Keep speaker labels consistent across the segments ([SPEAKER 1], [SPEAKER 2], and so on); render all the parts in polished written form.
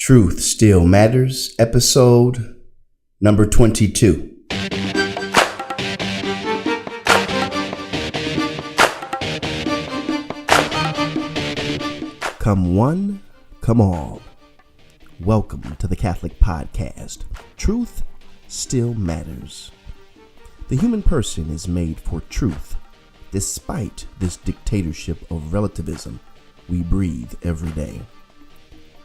[SPEAKER 1] Truth Still Matters, episode number 22. Come one, come all. Welcome to the Catholic Podcast. Truth Still Matters. The human person is made for truth. Despite this dictatorship of relativism we breathe every day.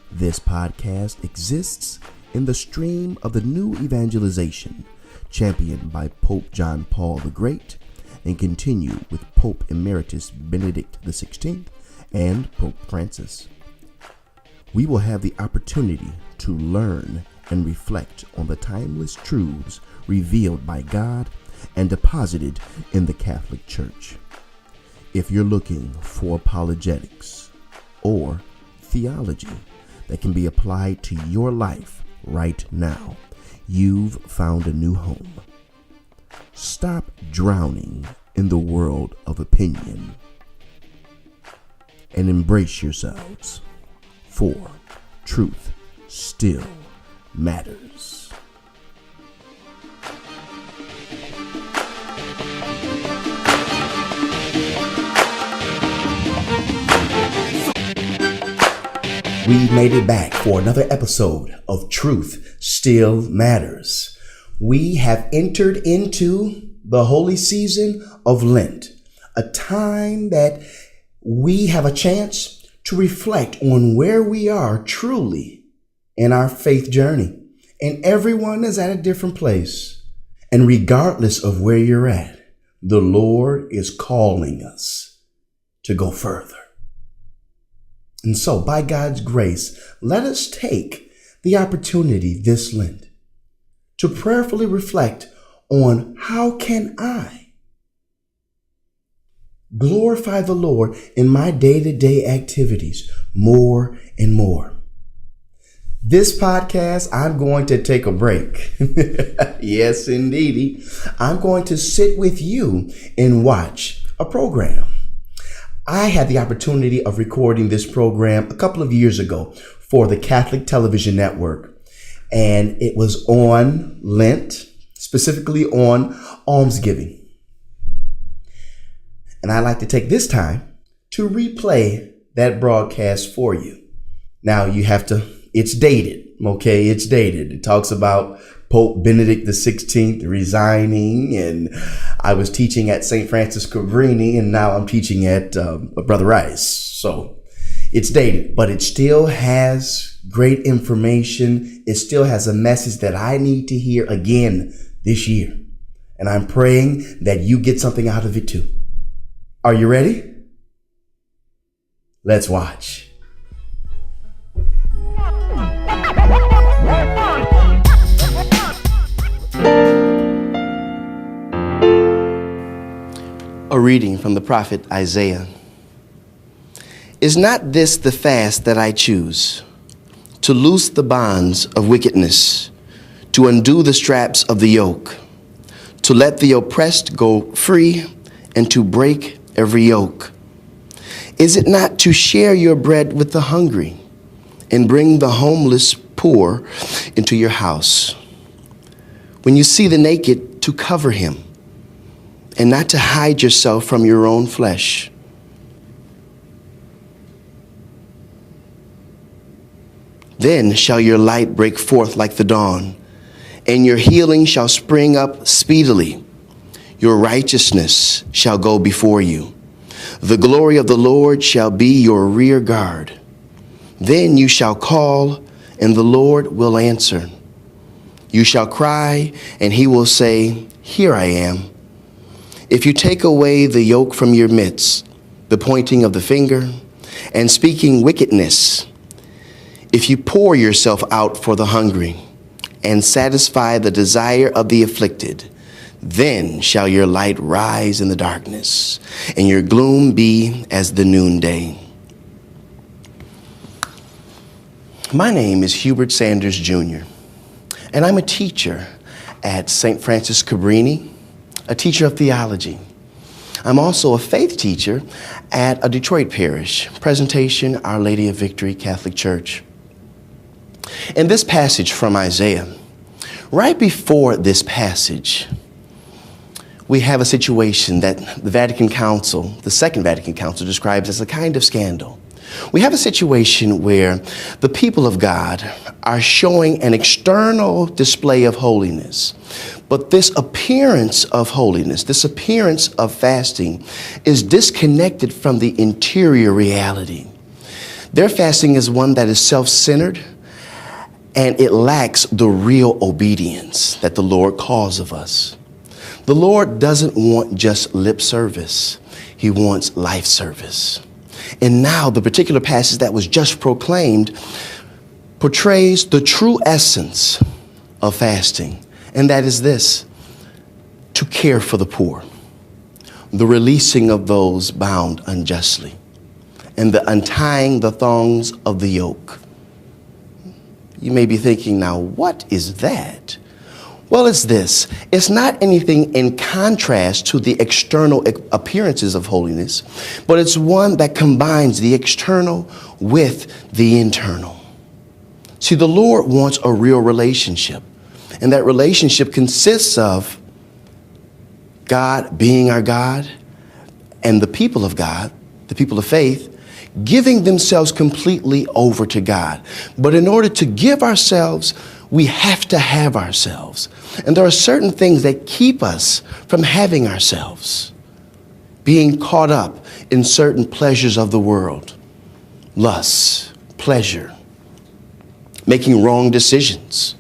[SPEAKER 1] This podcast exists in the stream of the new evangelization championed by Pope John Paul the Great and continue with Pope Emeritus Benedict XVI and Pope Francis. We will have the opportunity to learn and reflect on the timeless truths revealed by God and deposited in the Catholic Church. If you're looking for apologetics or theology that can be applied to your life right now, you've found a new home. Stop drowning in the world of opinion and embrace yourselves, for truth still matters. We made it back for another episode of Truth Still Matters. We have entered into the holy season of Lent, a time that we have a chance to reflect on where we are truly in our faith journey. And everyone is at a different place. And regardless of where you're at, the Lord is calling us to go further. And so, by God's grace, let us take the opportunity this Lent to prayerfully reflect on how can I glorify the Lord in my day-to-day activities more and more. This podcast, I'm going to take a break. Yes, indeedy. I'm going to sit with you and watch a program. I had the opportunity of recording this program a couple of years ago for the Catholic Television Network, and it was on Lent, specifically on Almsgiving. And I'd like to take this time to replay that broadcast for you. Now it's dated, okay? It's dated. It talks about Pope Benedict XVI resigning, and I was teaching at St. Francis Cabrini, and now I'm teaching at Brother Rice. So it's dated, but it still has great information. It still has a message that I need to hear again this year. And I'm praying that you get something out of it too. Are you ready? Let's watch. A reading from the prophet Isaiah. Is not this the fast that I choose? To loose the bonds of wickedness, to undo the straps of the yoke, to let the oppressed go free, and to break every yoke. Is it not to share your bread with the hungry, and bring the homeless poor into your house? When you see the naked, to cover him, and not to hide yourself from your own flesh. Then shall your light break forth like the dawn, and your healing shall spring up speedily. Your righteousness shall go before you. The glory of the Lord shall be your rear guard. Then you shall call, and the Lord will answer. You shall cry, and he will say, Here I am. If you take away the yoke from your midst, the pointing of the finger, and speaking wickedness, if you pour yourself out for the hungry, and satisfy the desire of the afflicted, then shall your light rise in the darkness, and your gloom be as the noonday. My name is Hubert Sanders, Jr., and I'm a teacher at St. Francis Cabrini, a teacher of theology. I'm also a faith teacher at a Detroit parish, Presentation Our Lady of Victory Catholic Church. In this passage from Isaiah, right before this passage, we have a situation that the Vatican Council, the Second Vatican Council, describes as a kind of scandal. We have a situation where the people of God are showing an external display of holiness, but this appearance of holiness, this appearance of fasting, is disconnected from the interior reality. Their fasting is one that is self-centered, and it lacks the real obedience that the Lord calls of us. The Lord doesn't want just lip service. He wants life service. And now the particular passage that was just proclaimed portrays the true essence of fasting. And that is this: to care for the poor, the releasing of those bound unjustly, and the untying the thongs of the yoke. You may be thinking, now, what is that? Well, it's this. It's not anything in contrast to the external appearances of holiness, but it's one that combines the external with the internal. See, the Lord wants a real relationship, and that relationship consists of God being our God and the people of God, the people of faith, giving themselves completely over to God. But in order to give ourselves, we have to have ourselves. And there are certain things that keep us from having ourselves, being caught up in certain pleasures of the world, lust, pleasure, making wrong decisions.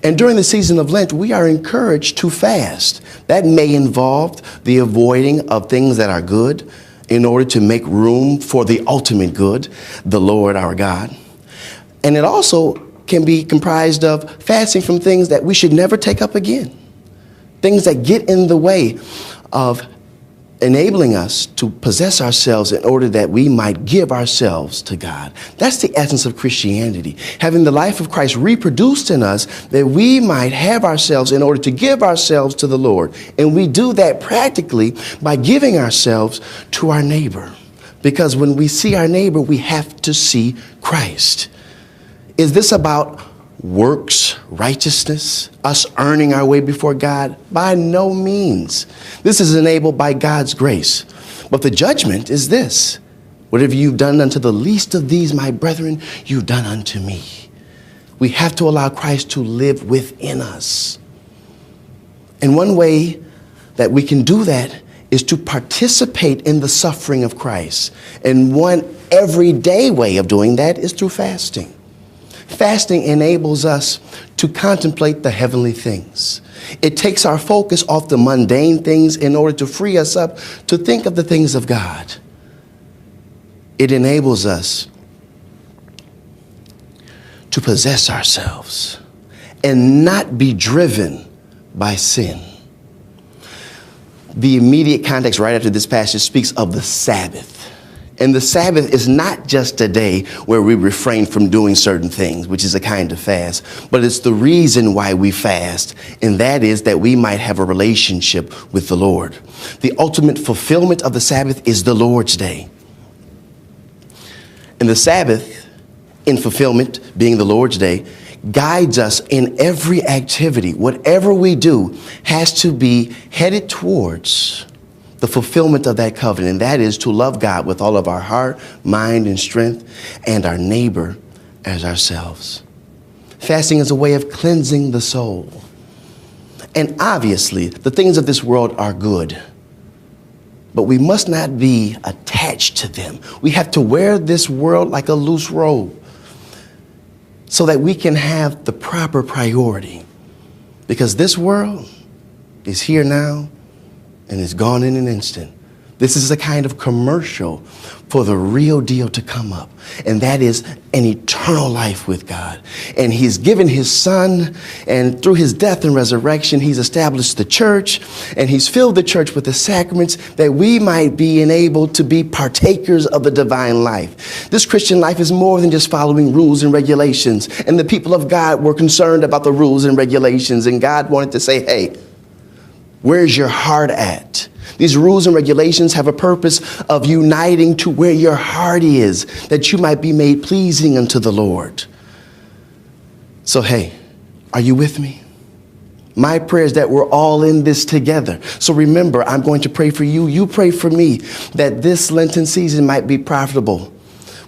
[SPEAKER 1] And during the season of Lent, we are encouraged to fast. That may involve the avoiding of things that are good in order to make room for the ultimate good, the Lord our God. And it also can be comprised of fasting from things that we should never take up again, things that get in the way of enabling us to possess ourselves in order that we might give ourselves to God. That's the essence of Christianity, having the life of Christ reproduced in us that we might have ourselves in order to give ourselves to the Lord. And we do that practically by giving ourselves to our neighbor, because when we see our neighbor, we have to see Christ. Is this about works, righteousness, us earning our way before God? By no means. This is enabled by God's grace. But the judgment is this: whatever you've done unto the least of these, my brethren, you've done unto me. We have to allow Christ to live within us. And one way that we can do that is to participate in the suffering of Christ. And one everyday way of doing that is through fasting. Fasting enables us to contemplate the heavenly things. It takes our focus off the mundane things in order to free us up to think of the things of God. It enables us to possess ourselves and not be driven by sin. The immediate context right after this passage speaks of the Sabbath. And the Sabbath is not just a day where we refrain from doing certain things, which is a kind of fast, but it's the reason why we fast, and that is that we might have a relationship with the Lord. The ultimate fulfillment of the Sabbath is the Lord's Day. And the Sabbath, in fulfillment, being the Lord's Day, guides us in every activity. Whatever we do has to be headed towards the fulfillment of that covenant, and that is to love God with all of our heart, mind, and strength, and our neighbor as ourselves. Fasting is a way of cleansing the soul. And obviously, the things of this world are good, but we must not be attached to them. We have to wear this world like a loose robe so that we can have the proper priority, because this world is here now and it's gone in an instant. This is a kind of commercial for the real deal to come up, and that is an eternal life with God. And he's given his son, and through his death and resurrection, he's established the church, and he's filled the church with the sacraments that we might be enabled to be partakers of the divine life. This Christian life is more than just following rules and regulations, and the people of God were concerned about the rules and regulations, and God wanted to say, hey, where's your heart at? These rules and regulations have a purpose of uniting to where your heart is, that you might be made pleasing unto the Lord. So, hey, are you with me? My prayer is that we're all in this together. So remember, I'm going to pray for you. You pray for me that this Lenten season might be profitable.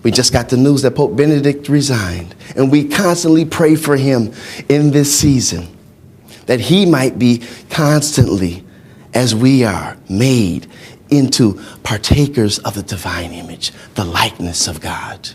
[SPEAKER 1] We just got the news that Pope Benedict resigned, and we constantly pray for him in this season, that he might be constantly, as we are, made into partakers of the divine image, the likeness of God.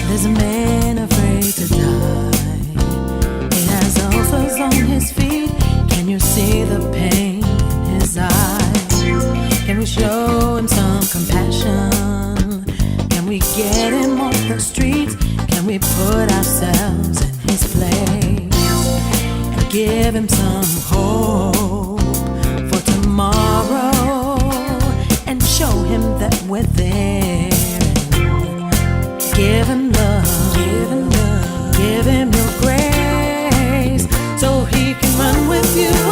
[SPEAKER 2] There's a man afraid to die. He has ulcers on his feet. Can you see the pain in his eyes? Can we show him some compassion? Can we get him off the streets? Can we put ourselves in his place and give him some hope for tomorrow and show him that we're there? Give him love, give him your grace, so he can run with you.